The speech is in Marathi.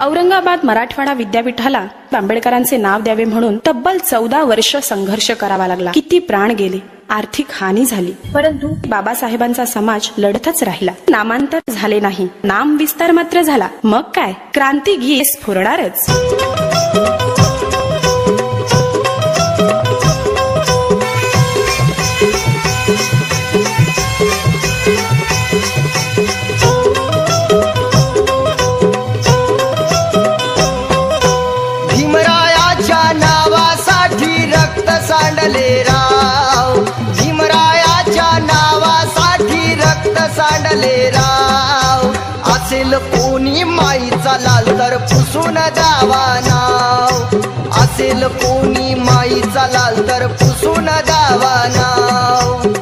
औरंगाबाद मराठवाडा विद्यापीठाला आंबेडकरांचे नाव द्यावे म्हणून तब्बल 14 वर्ष संघर्ष करावा लागला. किती प्राण गेले, आर्थिक हानी झाली, परंतु बाबासाहेबांचा समाज लढतच राहिला. नामांतर झाले नाही, नाम विस्तार मात्र झाला. मग काय, क्रांती गीत स्फुरणारच. सांडले राव, भीमरायाच्या नावासाठी रक्त सांडले राव. असेल कोणी माईचा लाल तर पुसून द्यावा नाव, असेल कोणी माईचा लाल तर पुसून द्यावा नाव.